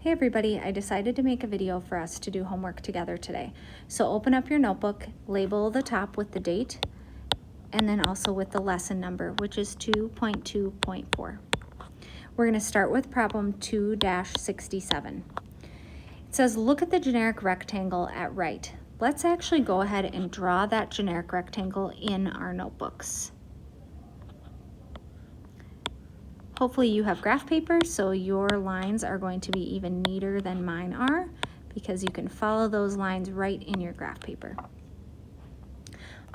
Hey everybody, I decided to make a video for us to do homework together today. So open up your notebook, label the top with the date, and then also with the lesson number, which is 2.2.4. We're going to start with problem 2-67. It says, look at the generic rectangle at right. Let's actually go ahead and draw that generic rectangle in our notebooks. Hopefully you have graph paper, so your lines are going to be even neater than mine are because you can follow those lines right in your graph paper.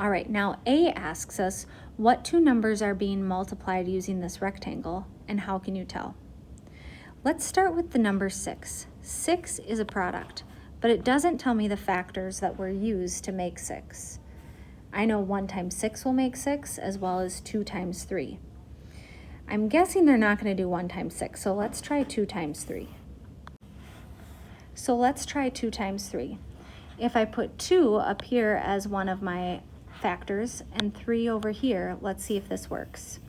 All right, now A asks us, what two numbers are being multiplied using this rectangle, and how can you tell? Let's start with the number 6. 6 is a product, but it doesn't tell me the factors that were used to make 6. I know 1 times 6 will make 6, as well as 2 times 3. I'm guessing they're not going to do 1 times 6, so let's try 2 times 3. So let's try 2 times 3. If I put 2 up here as one of my factors and 3 over here, let's see if this works.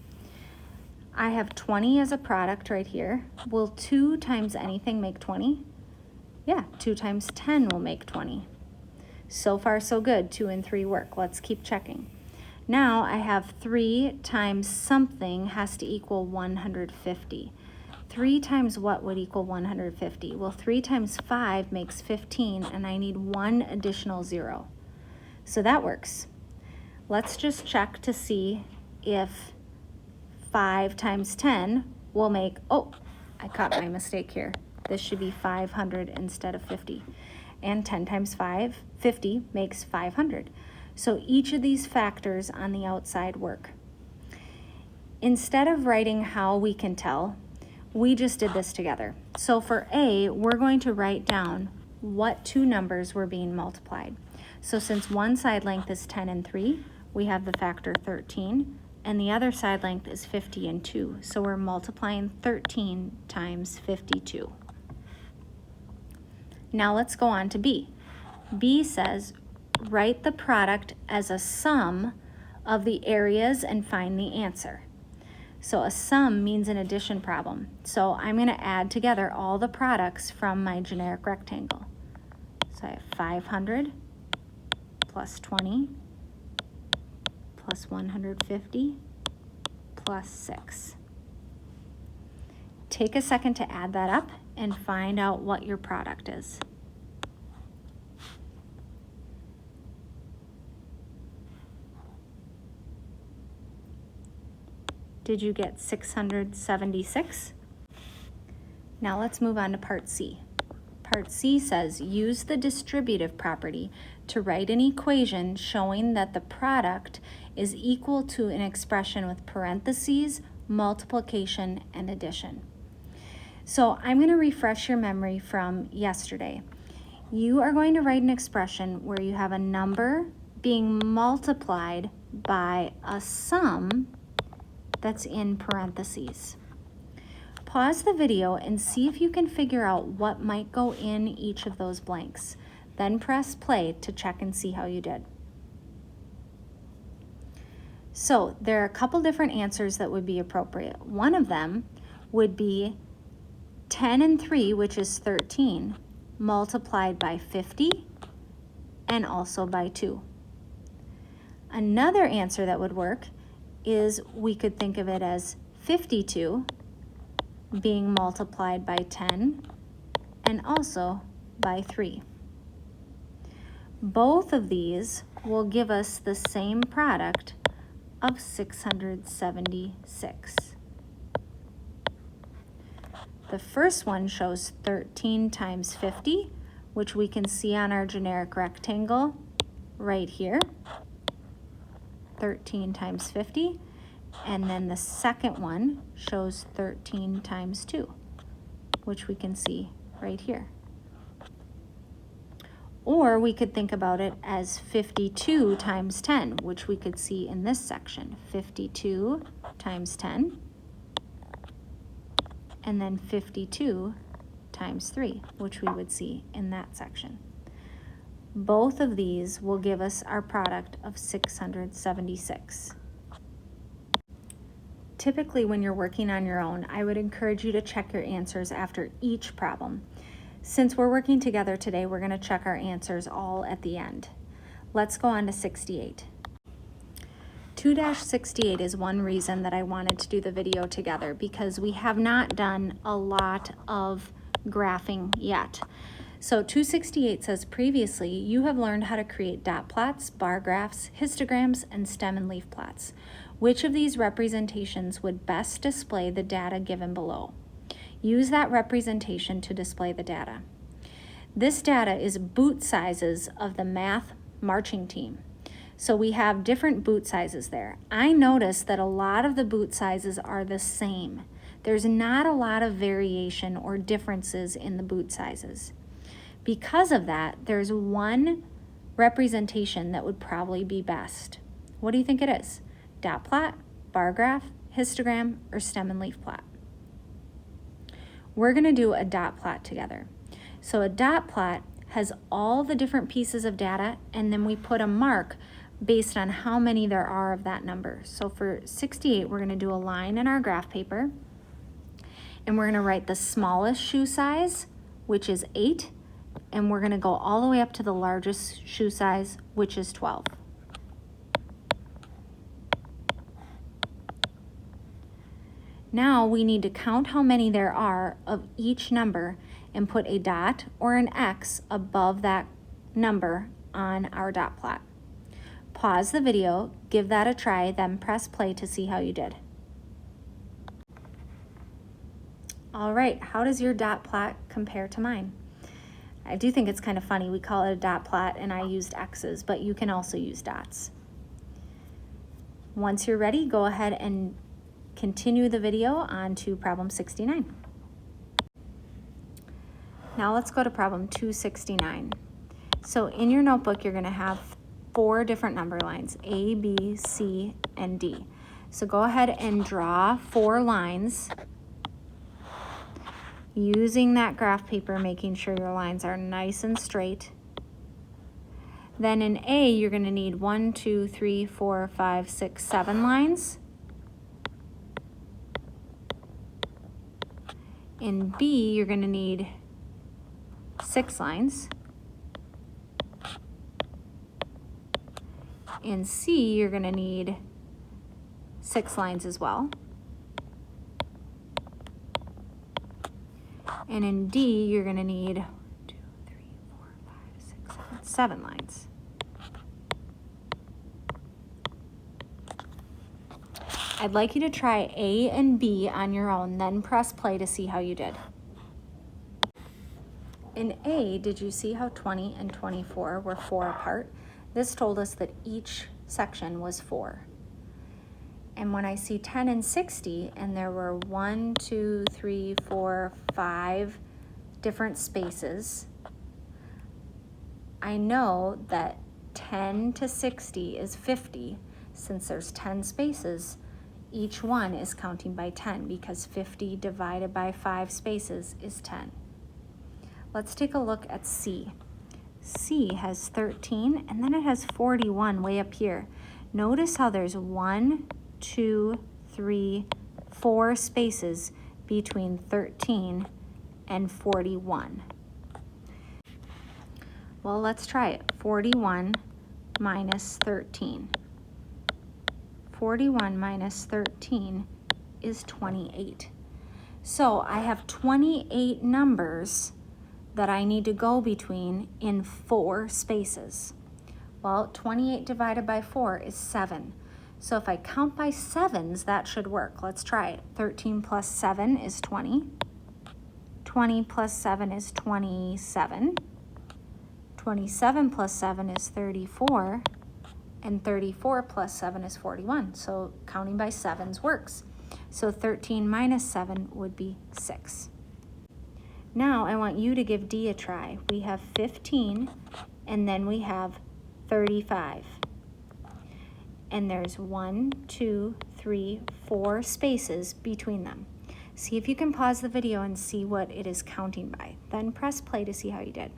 I have 20 as a product right here. Will 2 times anything make 20? Yeah, 2 times 10 will make 20. So far so good, 2 and 3 work. Let's keep checking. Now I have 3 times something has to equal 150. 3 times what would equal 150? Well, 3 times 5 makes 15, and I need 1 additional 0. So that works. Let's just check to see if 5 times 10 will make, oh, I caught my mistake here. This should be 500 instead of 50. And 10 times 50 makes 500. So each of these factors on the outside work. Instead of writing how we can tell, we just did this together. So for A, we're going to write down what two numbers were being multiplied. So since one side length is 10 and 3, we have the factor 13, and the other side length is 50 and 2. So we're multiplying 13 times 52. Now let's go on to B. B says, write the product as a sum of the areas and find the answer. So a sum means an addition problem. So I'm going to add together all the products from my generic rectangle. So I have 500 plus 20 plus 150 plus 6. Take a second to add that up and find out what your product is. Did you get 676? Now let's move on to part C. Part C says, use the distributive property to write an equation showing that the product is equal to an expression with parentheses, multiplication, and addition. So I'm going to refresh your memory from yesterday. You are going to write an expression where you have a number being multiplied by a sum that's in parentheses. Pause the video and see if you can figure out what might go in each of those blanks. Then press play to check and see how you did. So there are a couple different answers that would be appropriate. One of them would be 10 and 3, which is 13, multiplied by 50 and also by 2. Another answer that would work is we could think of it as 52 being multiplied by 10 and also by 3. Both of these will give us the same product of 676. The first one shows 13 times 50, which we can see on our generic rectangle right here. 13 times 50, and then the second one shows 13 times 2, which we can see right here. Or we could think about it as 52 times 10, which we could see in this section. 52 times 10, and then 52 times 3, which we would see in that section. Both of these will give us our product of 676. typically when you're working on your own, I would encourage you to check your answers after each problem. Since we're working together today, we're going to check our answers all at the end. Let's go on to 68. 2-68 is one reason that I wanted to do the video together, because we have not done a lot of graphing yet. So 268 says, previously you have learned how to create dot plots, bar graphs, histograms, and stem and leaf plots. Which of these representations would best display the data given below? Use that representation to display the data. This data is boot sizes of the math marching team. So we have different boot sizes there. I noticed that a lot of the boot sizes are the same. There's not a lot of variation or differences in the boot sizes. Because of that, there's one representation that would probably be best. What do you think it is? Dot plot, bar graph, histogram, or stem and leaf plot? We're going to do a dot plot together. So a dot plot has all the different pieces of data, and then we put a mark based on how many there are of that number. So for 68, we're going to do a line in our graph paper, and we're going to write the smallest shoe size, which is 8, and we're going to go all the way up to the largest shoe size, which is 12. Now we need to count how many there are of each number and put a dot or an X above that number on our dot plot. Pause the video, give that a try, then press play to see how you did. All right, how does your dot plot compare to mine? I do think it's kind of funny. We call it a dot plot and I used X's, but you can also use dots. Once you're ready, go ahead and continue the video on to problem 69. Now let's go to problem 269. So in your notebook, you're going to have 4 different number lines, A, B, C, and D. So go ahead and draw 4 lines using that graph paper, making sure your lines are nice and straight. Then in A, you're going to need 1, 2, 3, 4, 5, 6, 7 lines. In B, you're going to need 6 lines. In C, you're going to need 6 lines as well. And in D, you're going to need 2, 3, 4, 5, 6, 7 lines. I'd like you to try A and B on your own, then press play to see how you did. In A, did you see how 20 and 24 were 4 apart? This told us that each section was 4. And when I see 10 and 60, and there were 1, 2, 3, 4, 5 different spaces, I know that 10 to 60 is 50. Since there's 10 spaces, each one is counting by 10 because 50 divided by 5 spaces is 10. Let's take a look at C. C has 13 and then it has 41 way up here. Notice how there's 1, 2, 3, 4 spaces between 13 and 41. Well, let's try it. 41 minus 13. 41 minus 13 is 28. So I have 28 numbers that I need to go between in 4 spaces. Well, 28 divided by 4 is 7. So if I count by 7s, that should work. Let's try it. 13 plus 7 is 20. 20 plus 7 is 27. 27 plus 7 is 34. And 34 plus 7 is 41. So counting by 7s works. So 13 minus 7 would be 6. Now I want you to give D a try. We have 15 and then we have 35. And there's 1, 2, 3, 4 spaces between them. See if you can pause the video and see what it is counting by. Then press play to see how you did.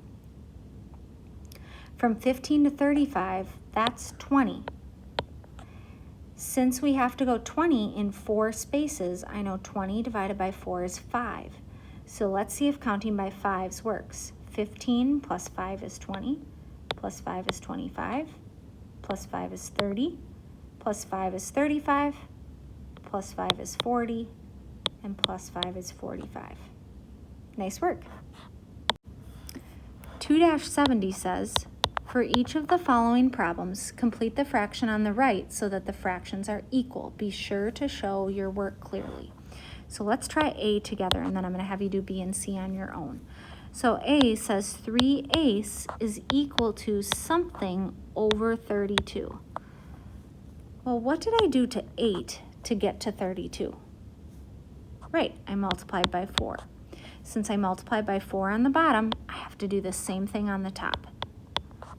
From 15 to 35, that's 20. Since we have to go 20 in 4 spaces, I know 20 divided by 4 is 5. So let's see if counting by 5s works. 15 plus 5 is 20, plus 5 is 25, plus 5 is 30, plus 5 is 35, plus 5 is 40, and plus 5 is 45. Nice work. 2-70 says, for each of the following problems, complete the fraction on the right so that the fractions are equal. Be sure to show your work clearly. So let's try A together, and then I'm going to have you do B and C on your own. So A says 3/8 is equal to something over 32. Well, what did I do to 8 to get to 32? Right, I multiplied by 4. Since I multiplied by 4 on the bottom, I have to do the same thing on the top.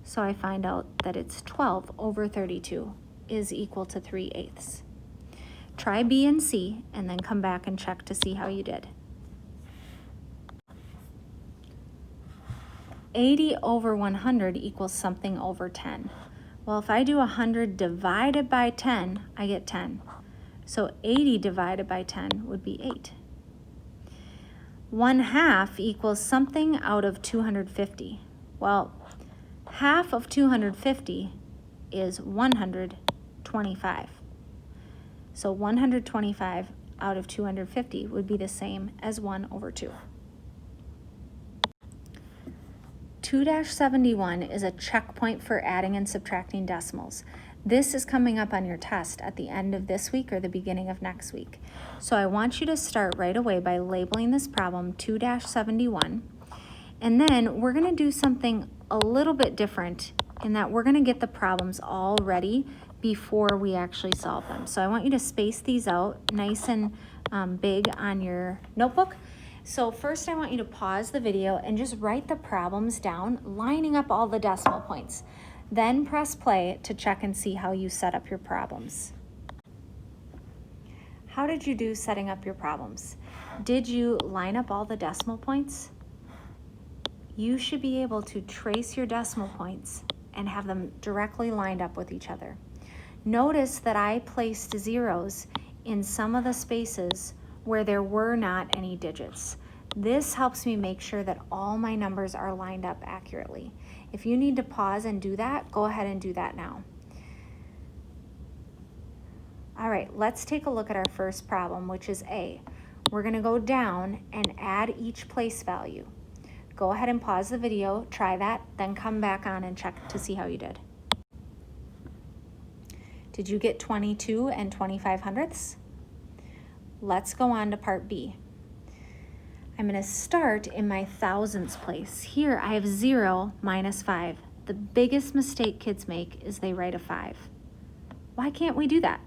So I find out that it's 12 over 32 is equal to 3/8. Try B and C, and then come back and check to see how you did. 80 over 100 equals something over 10. Well, if I do 100 divided by 10, I get 10. So 80 divided by 10 would be 8. 1/2 equals something out of 250. Well, half of 250 is 125. So 125 out of 250 would be the same as 1 over 2. 2-71 is a checkpoint for adding and subtracting decimals. This is coming up on your test at the end of this week or the beginning of next week. So I want you to start right away by labeling this problem 2-71. And then we're going to do something a little bit different in that we're going to get the problems all ready before we actually solve them. So I want you to space these out nice and big on your notebook. So first I want you to pause the video and just write the problems down, lining up all the decimal points. Then press play to check and see how you set up your problems. How did you do setting up your problems? Did you line up all the decimal points? You should be able to trace your decimal points and have them directly lined up with each other. Notice that I placed zeros in some of the spaces where there were not any digits. This helps me make sure that all my numbers are lined up accurately. If you need to pause and do that, go ahead and do that now. All right, let's take a look at our first problem, which is A. We're going to go down and add each place value. Go ahead and pause the video, try that, then come back on and check to see how you did. Did you get 22 and 25 hundredths? Let's go on to part B. I'm going to start in my thousandths place. Here I have 0 minus 5. The biggest mistake kids make is they write a 5. Why can't we do that?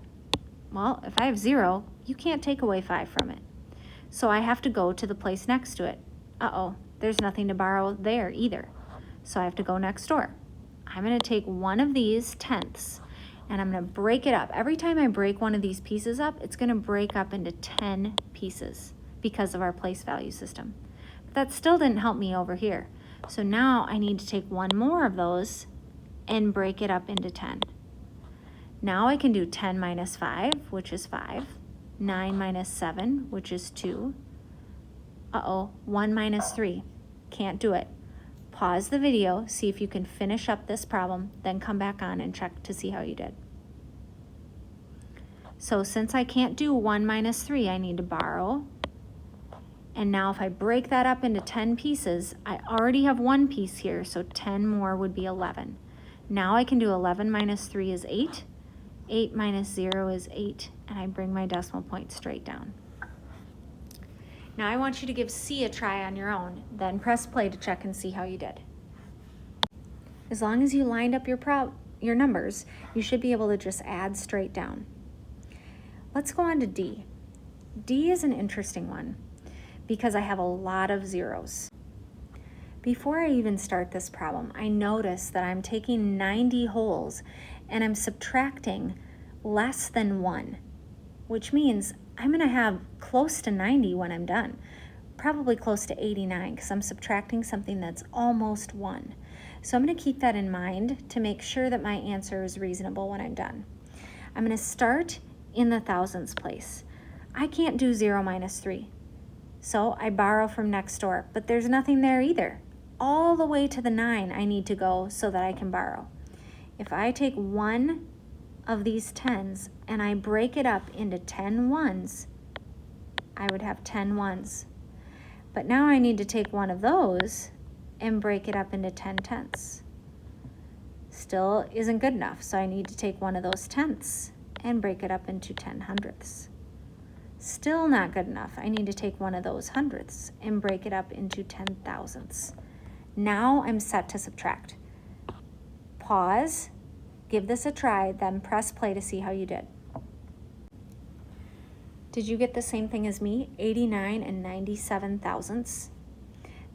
Well, if I have 0, you can't take away 5 from it. So I have to go to the place next to it. Uh-oh, there's nothing to borrow there either. So I have to go next door. I'm going to take one of these tenths and I'm going to break it up. Every time I break one of these pieces up, it's going to break up into 10 pieces because of our place value system. But that still didn't help me over here. So now I need to take one more of those and break it up into 10. Now I can do 10 minus 5, which is 5. 9 minus 7, which is 2. Uh-oh, 1 minus 3. Can't do it. Pause the video, see if you can finish up this problem, then come back on and check to see how you did. So since I can't do 1 minus 3, I need to borrow. And now if I break that up into 10 pieces, I already have one piece here, so 10 more would be 11. Now I can do 11 minus 3 is 8. 8 minus 0 is 8, and I bring my decimal point straight down. Now I want you to give C a try on your own, then press play to check and see how you did. As long as you lined up your numbers, you should be able to just add straight down. Let's go on to D. D is an interesting one because I have a lot of zeros. Before I even start this problem, I notice that I'm taking 90 wholes and I'm subtracting less than 1, which means I'm going to have close to 90 when I'm done, probably close to 89 because I'm subtracting something that's almost 1. So I'm going to keep that in mind to make sure that my answer is reasonable when I'm done. I'm going to start in the thousands place. I can't do 0 minus 3. So I borrow from next door, but there's nothing there either. All the way to the 9 I need to go so that I can borrow. If I take one of these 10s and I break it up into 10 ones, I would have 10 ones. But now I need to take one of those and break it up into 10 tenths. Still isn't good enough, so I need to take one of those tenths and break it up into 10 hundredths. Still not good enough. I need to take one of those hundredths and break it up into 10 thousandths. Now I'm set to subtract. Pause, give this a try, then press play to see how you did. Did you get the same thing as me? 89 and 97 thousandths?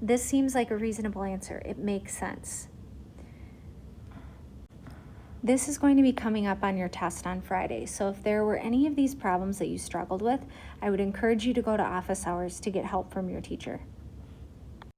This seems like a reasonable answer. It makes sense. This is going to be coming up on your test on Friday, so if there were any of these problems that you struggled with, I would encourage you to go to office hours to get help from your teacher.